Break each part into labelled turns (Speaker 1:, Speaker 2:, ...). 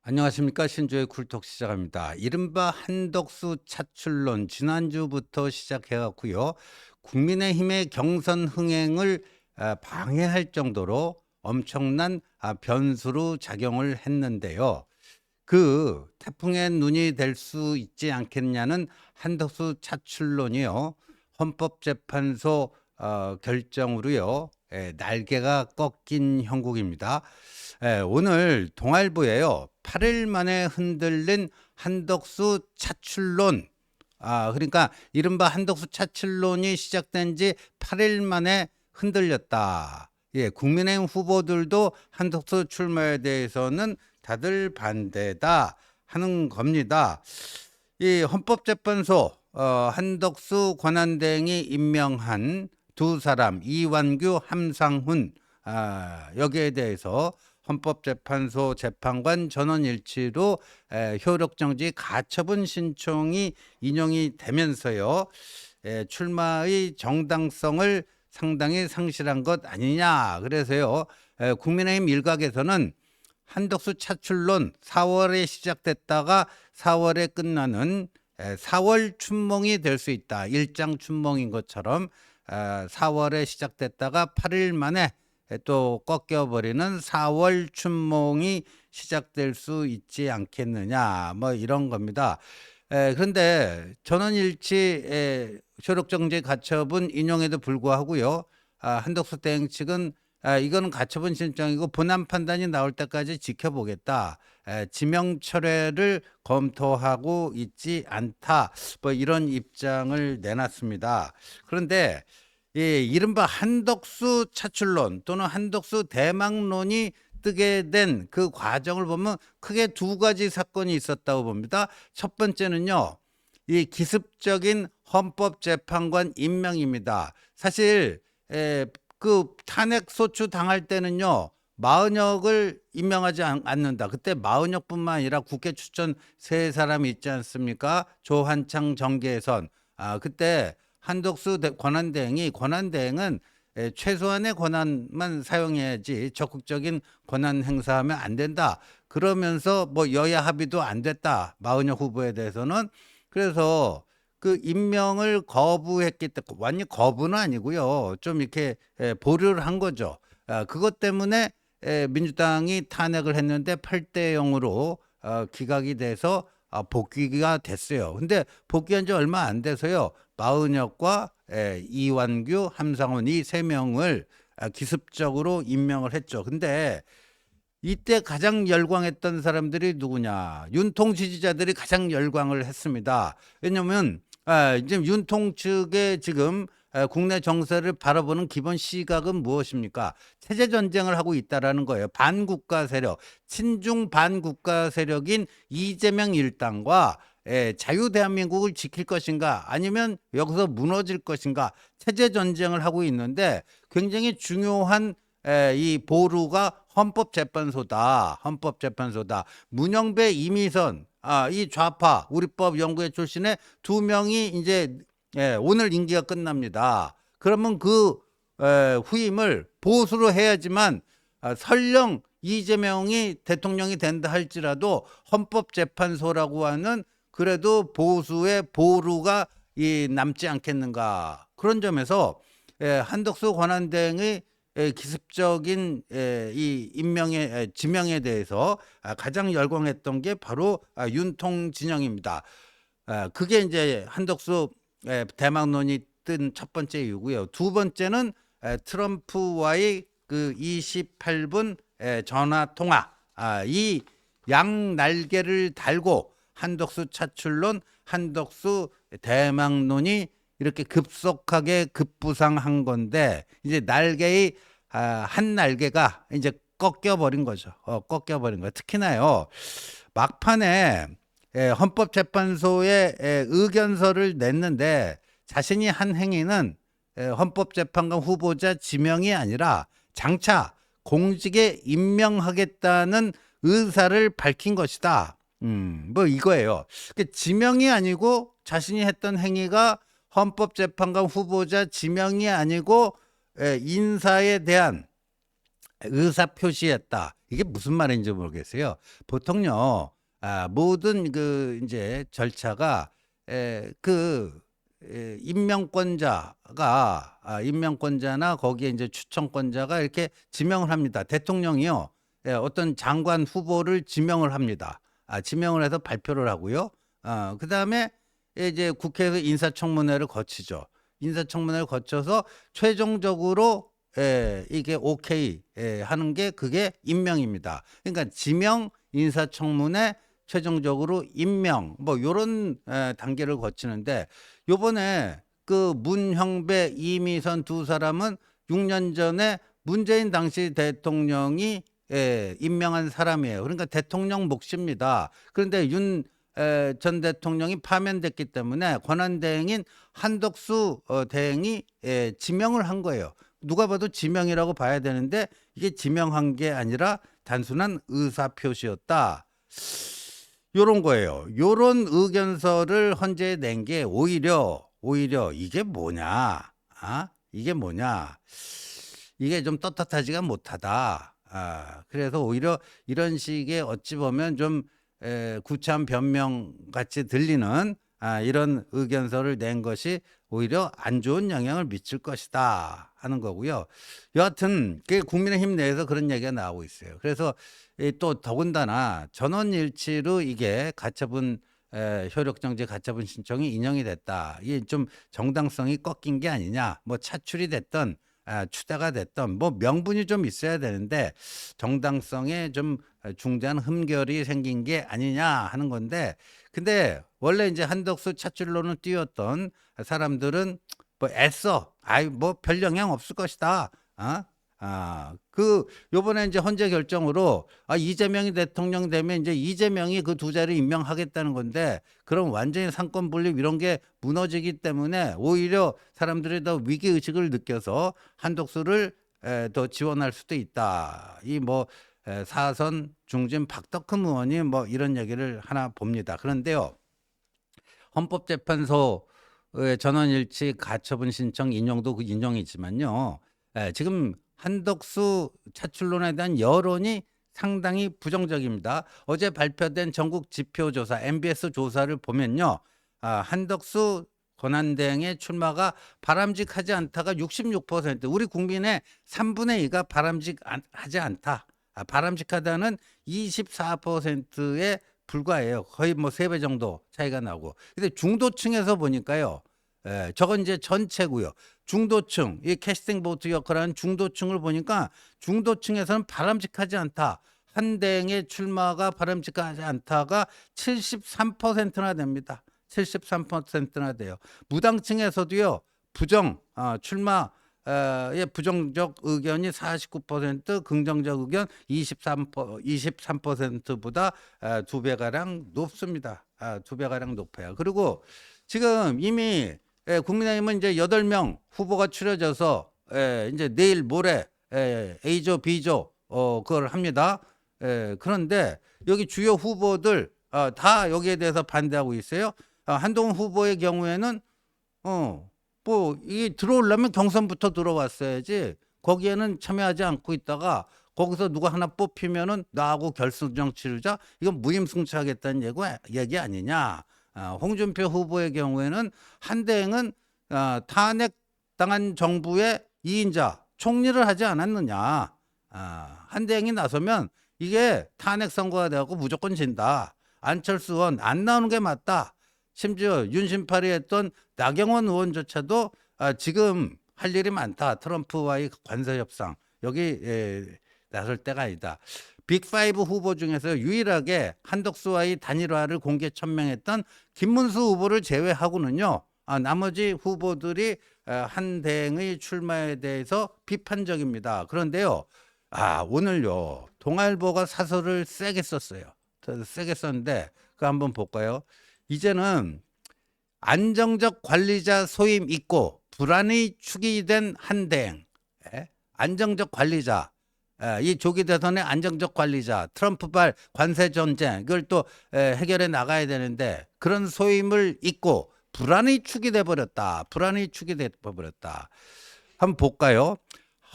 Speaker 1: 안녕하십니까. 신조의 쿨톡 시작합니다. 이른바 한덕수 차출론 지난주부터 시작해 갖고요. 국민의힘의 경선 흥행을 방해할 정도로 엄청난 변수로 작용을 했는데요. 그 태풍의 눈이 될 수 있지 않겠냐는 한덕수 차출론이요. 헌법재판소 결정으로요. 날개가 꺾인 형국입니다. 오늘 동아일보에요. 8일 만에 흔들린 한덕수 차출론. 그러니까 이른바 한덕수 차출론이 시작된 지 8일 만에 흔들렸다. 예, 국민의힘 후보들도 한덕수 출마에 대해서는 다들 반대다 하는 겁니다. 이 헌법재판소 한덕수 권한대행이 임명한 두 사람 이완규, 함상훈 여기에 대해서 헌법재판소 재판관 전원일치로 효력정지 가처분 신청이 인용이 되면서요. 출마의 정당성을 상당히 상실한 것 아니냐. 그래서요. 국민의힘 일각에서는 한덕수 차출론 4월에 시작됐다가 4월에 끝나는 4월 춘몽이 될 수 있다. 일장 춘몽인 것처럼 4월에 시작됐다가 8일 만에 또 꺾여버리는 4월 춘몽이 시작될 수 있지 않겠느냐. 뭐 이런 겁니다. 그런데 전원일치 효력정지 가처분 인용에도 불구하고요. 한덕수 대행 측은 이거는 가처분 신청이고 본안 판단이 나올 때까지 지켜보겠다. 지명 철회를 검토하고 있지 않다. 뭐 이런 입장을 내놨습니다. 그런데 이른바 한덕수 차출론 또는 한덕수 대망론이 뜨게 된 그 과정을 보면 크게 두 가지 사건이 있었다고 봅니다. 첫 번째는요. 이 기습적인 헌법재판관 임명입니다. 사실 그 탄핵 소추 당할 때는요. 마은혁을 임명하지 않는다. 그때 마은혁뿐만 아니라 국회 추천 세 사람이 있지 않습니까? 조한창, 정계선. 그때 한덕수 권한대행은 최소한의 권한만 사용해야지 적극적인 권한 행사하면 안 된다. 그러면서 뭐 여야 합의도 안 됐다. 마은혁 후보에 대해서는. 그래서 그 임명을 거부했기 때문에 완전 거부는 아니고요. 좀 이렇게 보류를 한 거죠. 그것 때문에 민주당이 탄핵을 했는데 8대 0으로 기각이 돼서 복귀가 됐어요. 근데 복귀한 지 얼마 안 돼서요. 마은혁과 이완규, 함상훈 이 세 명을 기습적으로 임명을 했죠. 근데 이때 가장 열광했던 사람들이 누구냐? 윤통 지지자들이 가장 열광을 했습니다. 왜냐하면 지금 윤통 측의 지금 국내 정세를 바라보는 기본 시각은 무엇입니까? 체제 전쟁을 하고 있다라는 거예요. 반국가 세력, 친중 반국가 세력인 이재명 일당과 자유 대한민국을 지킬 것인가 아니면 여기서 무너질 것인가 체제 전쟁을 하고 있는데 굉장히 중요한 이 보루가 헌법재판소다. 문영배, 이미선 이 좌파 우리법 연구회 출신의 두 명이 이제 오늘 임기가 끝납니다. 그러면 그 후임을 보수로 해야지만 설령 이재명이 대통령이 된다 할지라도 헌법재판소라고 하는 그래도 보수의 보루가 남지 않겠는가. 그런 점에서 한덕수 권한대행의 기습적인 이 지명에 대해서 가장 열광했던 게 바로 윤통 진영입니다. 그게 이제 한덕수 대망론이 뜬 첫 번째 이유고요. 두 번째는 트럼프와의 그 28분 전화 통화. 이 양 날개를 달고 한덕수 차출론, 한덕수 대망론이 이렇게 급속하게 급부상한 건데 이제 날개의 한 날개가 이제 꺾여버린 거죠. 꺾여버린 거예요. 특히나요. 막판에 헌법재판소에 의견서를 냈는데 자신이 한 행위는 헌법재판관 후보자 지명이 아니라 장차 공직에 임명하겠다는 의사를 밝힌 것이다. 뭐 이거예요. 지명이 아니고 자신이 했던 행위가 헌법재판관 후보자 지명이 아니고 인사에 대한 의사 표시했다. 이게 무슨 말인지 모르겠어요. 보통요, 모든 그 이제 절차가 임명권자나 거기에 이제 추천권자가 이렇게 지명을 합니다. 대통령이요, 어떤 장관 후보를 지명을 합니다. 지명을 해서 발표를 하고요. 그다음에 이제 국회에서 인사청문회를 거치죠. 인사청문회를 거쳐서 최종적으로 이게 오케이 하는 게 그게 임명입니다. 그러니까 지명, 인사청문회, 최종적으로 임명 뭐 요런 단계를 거치는데, 요번에 그 문형배, 이미선 두 사람은 6년 전에 문재인 당시 대통령이 임명한 사람이에요. 그러니까 대통령 몫입니다. 그런데 윤 전 대통령이 파면됐기 때문에 권한대행인 한덕수 대행이 지명을 한 거예요. 누가 봐도 지명이라고 봐야 되는데 이게 지명한 게 아니라 단순한 의사표시였다. 요런 거예요. 요런 의견서를 헌재에 낸 게 오히려 이게 뭐냐? 이게 뭐냐? 이게 좀 떳떳하지가 못하다. 그래서 오히려 이런 식의 어찌 보면 좀 구차한 변명 같이 들리는 이런 의견서를 낸 것이 오히려 안 좋은 영향을 미칠 것이다 하는 거고요. 여하튼 국민의힘 내에서 그런 얘기가 나오고 있어요. 그래서 또 더군다나 전원일치로 이게 가처분 효력정지 가처분 신청이 인용이 됐다. 이게 좀 정당성이 꺾인 게 아니냐. 뭐 차출이 됐던 추대가 됐던 뭐 명분이 좀 있어야 되는데 정당성에 좀 중대한 흠결이 생긴 게 아니냐 하는 건데, 근데 원래 이제 한덕수 차출론을 띄웠던 사람들은 뭐 애써 뭐 별 영향 없을 것이다. 요번에 이제 헌재 결정으로 이재명이 대통령 되면 이제 이재명이 그 두 자리 임명하겠다는 건데, 그럼 완전히 상권 분립 이런 게 무너지기 때문에 오히려 사람들이 더 위기 의식을 느껴서 한덕수를 더 지원할 수도 있다. 이 뭐 사선 중진 박덕흠 의원이 뭐 이런 얘기를 하나 봅니다. 그런데요, 헌법재판소의 전원일치 가처분 신청 인용도 그 인용이지만요, 지금 한덕수 차출론에 대한 여론이 상당히 부정적입니다. 어제 발표된 전국 지표조사 MBS 조사를 보면요, 한덕수 권한대행의 출마가 바람직하지 않다가 66%, 우리 국민의 3분의 2가 바람직하지 않다. 바람직하다는 24%에 불과해요. 거의 뭐 3배 정도 차이가 나고. 근데 중도층에서 보니까요, 저건 이제 전체고요. 중도층, 이 캐스팅 보트 역할하는 중도층을 보니까 중도층에서는 바람직하지 않다. 한대행의 출마가 바람직하지 않다가 73%나 됩니다. 73%나 돼요. 무당층에서도요, 출마의 부정적 의견이 49%, 긍정적 의견 23%보다 2배가량 높습니다. 2배가량 높아요. 그리고 지금 이미 국민의힘은 이제 8명 후보가 추려져서 이제 내일 모레 A조, B조 그걸 합니다. 그런데 여기 주요 후보들 다 여기에 대해서 반대하고 있어요. 한동훈 후보의 경우에는 뭐 이게 들어오려면 경선부터 들어왔어야지, 거기에는 참여하지 않고 있다가 거기서 누가 하나 뽑히면은 나하고 결승전 치르자, 이건 무임승차하겠다는 얘기 아니냐. 홍준표 후보의 경우에는 한대행은 탄핵당한 정부의 2인자 총리를 하지 않았느냐. 한대행이 나서면 이게 탄핵 선고가 되고 무조건 진다. 안철수 의원 안 나오는 게 맞다. 심지어 윤심파리 했던 나경원 의원조차도 지금 할 일이 많다. 트럼프와의 관세 협상 여기 나설 때가 아니다. 빅5 후보 중에서 유일하게 한덕수와의 단일화를 공개 천명했던 김문수 후보를 제외하고는요, 나머지 후보들이 한대행의 출마에 대해서 비판적입니다. 그런데요, 오늘요, 동아일보가 사설을 세게 썼어요. 세게 썼는데 그거 한번 볼까요? 이제는 안정적 관리자 소임 있고 불안이 축이 된 한대행, 안정적 관리자, 이 조기 대선의 안정적 관리자, 트럼프발 관세 전쟁, 이걸 또 해결해 나가야 되는데 그런 소임을 잇고 불안의 축이 돼 버렸다. 불안의 축이 돼 버렸다. 한번 볼까요?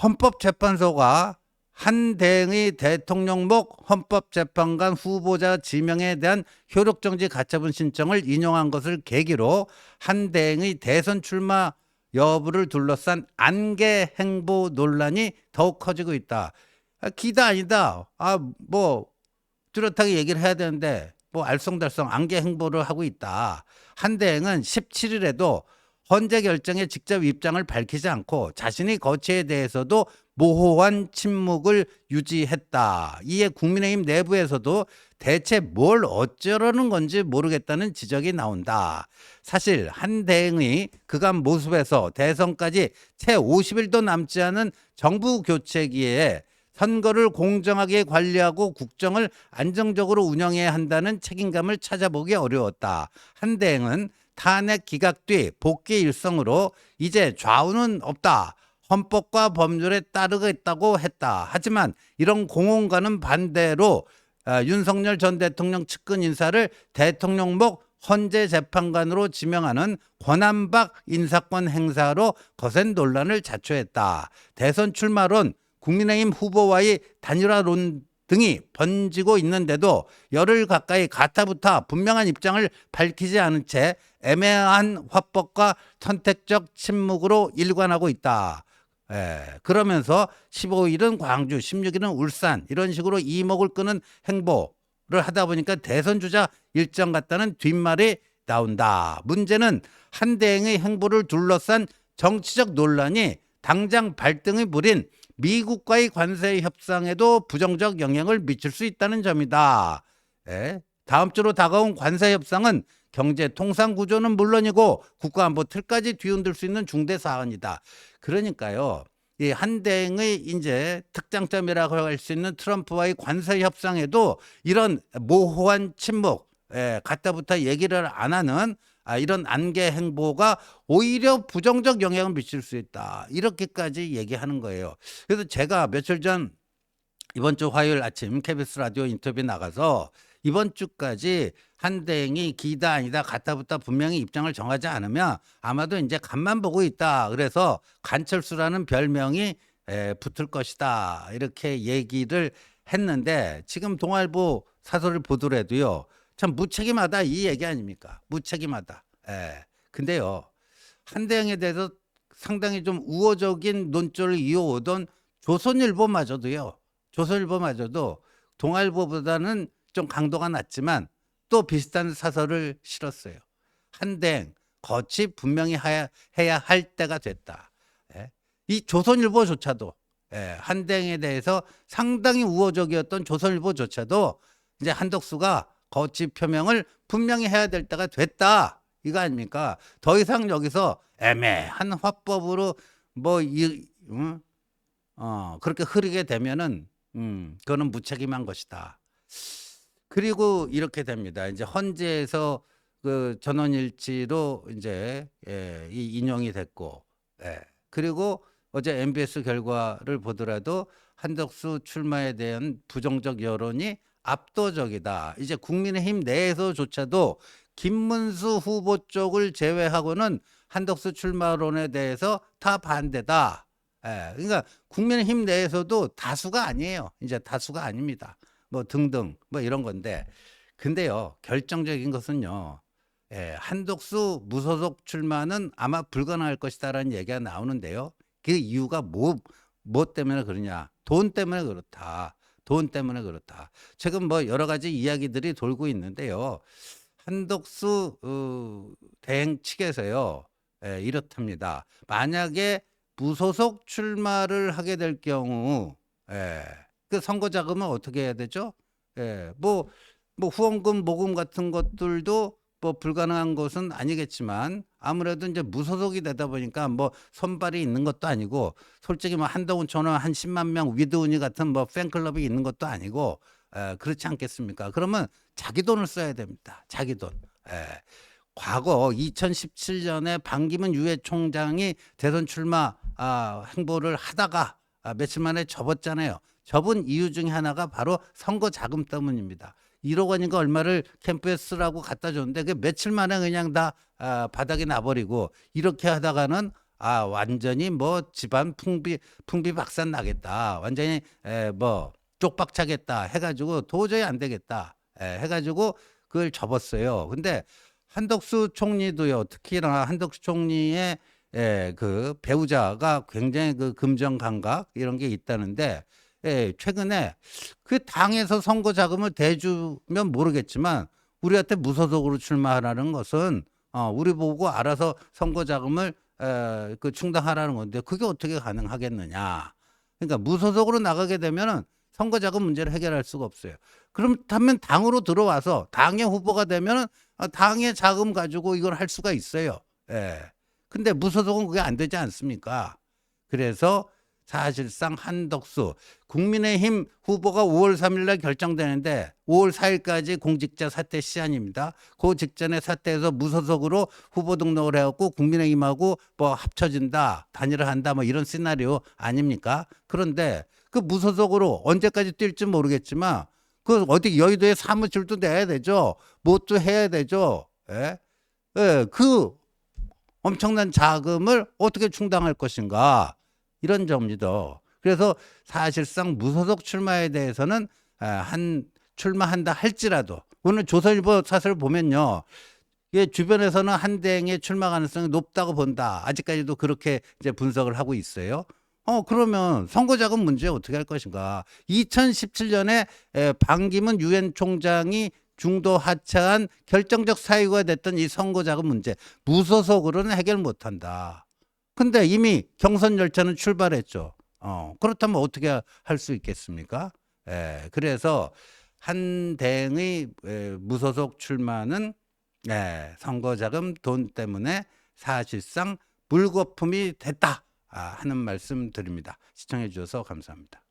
Speaker 1: 헌법재판소가 한대행의 대통령목 헌법재판관 후보자 지명에 대한 효력정지 가처분 신청을 인용한 것을 계기로 한대행의 대선 출마 여부를 둘러싼 안개 행보 논란이 더욱 커지고 있다. 기다 아니다. 뭐 뚜렷하게 얘기를 해야 되는데 뭐 알쏭달쏭 안개 행보를 하고 있다. 한대행은 17일에도 헌재 결정에 직접 입장을 밝히지 않고 자신의 거취에 대해서도 모호한 침묵을 유지했다. 이에 국민의힘 내부에서도 대체 뭘 어쩌려는 건지 모르겠다는 지적이 나온다. 사실 한대행의 그간 모습에서 대선까지 채 50일도 남지 않은 정부 교체기에 선거를 공정하게 관리하고 국정을 안정적으로 운영해야 한다는 책임감을 찾아보기 어려웠다. 한대행은 탄핵 기각 뒤 복귀 일성으로 이제 좌우는 없다. 헌법과 법률에 따르겠다고 했다. 하지만 이런 공언과는 반대로 윤석열 전 대통령 측근 인사를 대통령목 헌재 재판관으로 지명하는 권한박 인사권 행사로 거센 논란을 자초했다. 대선 출마론, 국민의힘 후보와의 단일화론 등이 번지고 있는데도 열흘 가까이 가타부타 분명한 입장을 밝히지 않은 채 애매한 화법과 선택적 침묵으로 일관하고 있다. 그러면서 15일은 광주, 16일은 울산 이런 식으로 이목을 끄는 행보를 하다 보니까 대선 주자 일정 같다는 뒷말이 나온다. 문제는 한대행의 행보를 둘러싼 정치적 논란이 당장 발등에 불인 미국과의 관세 협상에도 부정적 영향을 미칠 수 있다는 점이다. 다음 주로 다가온 관세 협상은 경제 통상 구조는 물론이고 국가안보 틀까지 뒤흔들 수 있는 중대 사안이다. 그러니까요, 이 한대행의 이제 특장점이라고 할 수 있는 트럼프와의 관세 협상에도 이런 모호한 침묵, 갖다부터 얘기를 안 하는 이런 안개 행보가 오히려 부정적 영향을 미칠 수 있다. 이렇게까지 얘기하는 거예요. 그래서 제가 며칠 전 이번 주 화요일 아침 KBS 라디오 인터뷰 나가서 이번 주까지 한대행이 기다 아니다 가타부타 분명히 입장을 정하지 않으면 아마도 이제 간만 보고 있다. 그래서 간철수라는 별명이 붙을 것이다. 이렇게 얘기를 했는데 지금 동아일보 사설을 보더라도요. 참 무책임하다 이 얘기 아닙니까? 무책임하다. 근데요. 한대행에 대해서 상당히 좀 우호적인 논조를 이어오던 조선일보마저도요. 조선일보마저도 동아일보보다는 좀 강도가 낮지만 또 비슷한 사설을 실었어요. 한대행 거치 분명히 해야 할 때가 됐다. 이 조선일보조차도 한대행에 대해서 상당히 우호적이었던 조선일보조차도 이제 한덕수가 거치 표명을 분명히 해야 될 때가 됐다. 이거 아닙니까? 더 이상 여기서 애매한 화법으로 그렇게 흐르게 되면은 그거는 무책임한 것이다. 그리고 이렇게 됩니다. 이제 헌재에서 그 전원일치로 이제 이 인용이 됐고, 그리고 어제 MBS 결과를 보더라도 한덕수 출마에 대한 부정적 여론이 압도적이다. 이제 국민의힘 내에서조차도 김문수 후보 쪽을 제외하고는 한덕수 출마론에 대해서 다 반대다. 그러니까 국민의힘 내에서도 다수가 아니에요. 이제 다수가 아닙니다. 뭐 등등 뭐 이런 건데, 근데요 결정적인 것은요, 한덕수 무소속 출마는 아마 불가능할 것이다라는 얘기가 나오는데요. 그 이유가 뭐 때문에 그러냐? 돈 때문에 그렇다. 돈 때문에 그렇다. 최근 뭐 여러 가지 이야기들이 돌고 있는데요. 한덕수 대행 측에서요, 이렇답니다. 만약에 무소속 출마를 하게 될 경우, 그 선거 자금은 어떻게 해야 되죠? 뭐 후원금, 모금 같은 것들도 뭐 불가능한 것은 아니겠지만 아무래도 이제 무소속이 되다 보니까 뭐 선발이 있는 것도 아니고, 솔직히 뭐 한동훈처럼 한 10만 명 위드우니 같은 뭐 팬클럽이 있는 것도 아니고, 그렇지 않겠습니까? 그러면 자기 돈을 써야 됩니다. 자기 돈. 과거 2017년에 반기문 유해 총장이 대선 출마 행보를 하다가 며칠 만에 접었잖아요. 접은 이유 중에 하나가 바로 선거 자금 때문입니다. 1억 원인가 얼마를 캠프에 쓰라고 갖다 줬는데 그 며칠 만에 그냥 다 바닥에 놔버리고 이렇게 하다가는 완전히 뭐 집안 풍비박산 나겠다. 완전히 뭐 쪽박차겠다 해가지고 도저히 안 되겠다 해가지고 그걸 접었어요. 근데 한덕수 총리도요. 특히나 한덕수 총리의 그 배우자가 굉장히 그 금전 감각 이런 게 있다는데 최근에 그 당에서 선거 자금을 대주면 모르겠지만 우리한테 무소속으로 출마하라는 것은 우리 보고 알아서 선거 자금을 그 충당하라는 건데 그게 어떻게 가능하겠느냐. 그러니까 무소속으로 나가게 되면은 선거 자금 문제를 해결할 수가 없어요. 그렇다면 당으로 들어와서 당의 후보가 되면은 당의 자금 가지고 이걸 할 수가 있어요. 근데 무소속은 그게 안 되지 않습니까? 그래서 사실상 한덕수 국민의힘 후보가 5월 3일 날 결정되는데 5월 4일까지 공직자 사퇴 시한입니다. 그 직전에 사퇴해서 무소속으로 후보 등록을 해갖고 국민의힘하고 뭐 합쳐진다, 단일화 한다, 뭐 이런 시나리오 아닙니까? 그런데 그 무소속으로 언제까지 뛸지 모르겠지만 그 어디 여의도에 사무실도 내야 되죠. 뭣도 해야 되죠. 그 엄청난 자금을 어떻게 충당할 것인가 이런 점이죠. 그래서 사실상 무소속 출마에 대해서는 출마한다 할지라도 오늘 조선일보 사설 보면요. 주변에서는 한대행의 출마 가능성이 높다고 본다. 아직까지도 그렇게 이제 분석을 하고 있어요. 그러면 선거자금 문제 어떻게 할 것인가. 2017년에 반기문 유엔 총장이 중도 하차한 결정적 사유가 됐던 이 선거자금 문제 무소속으로는 해결 못한다. 근데 이미 경선 열차는 출발했죠. 그렇다면 어떻게 할 수 있겠습니까? 그래서 한대행의 무소속 출마는 선거자금 돈 때문에 사실상 물거품이 됐다 하는 말씀 드립니다. 시청해 주셔서 감사합니다.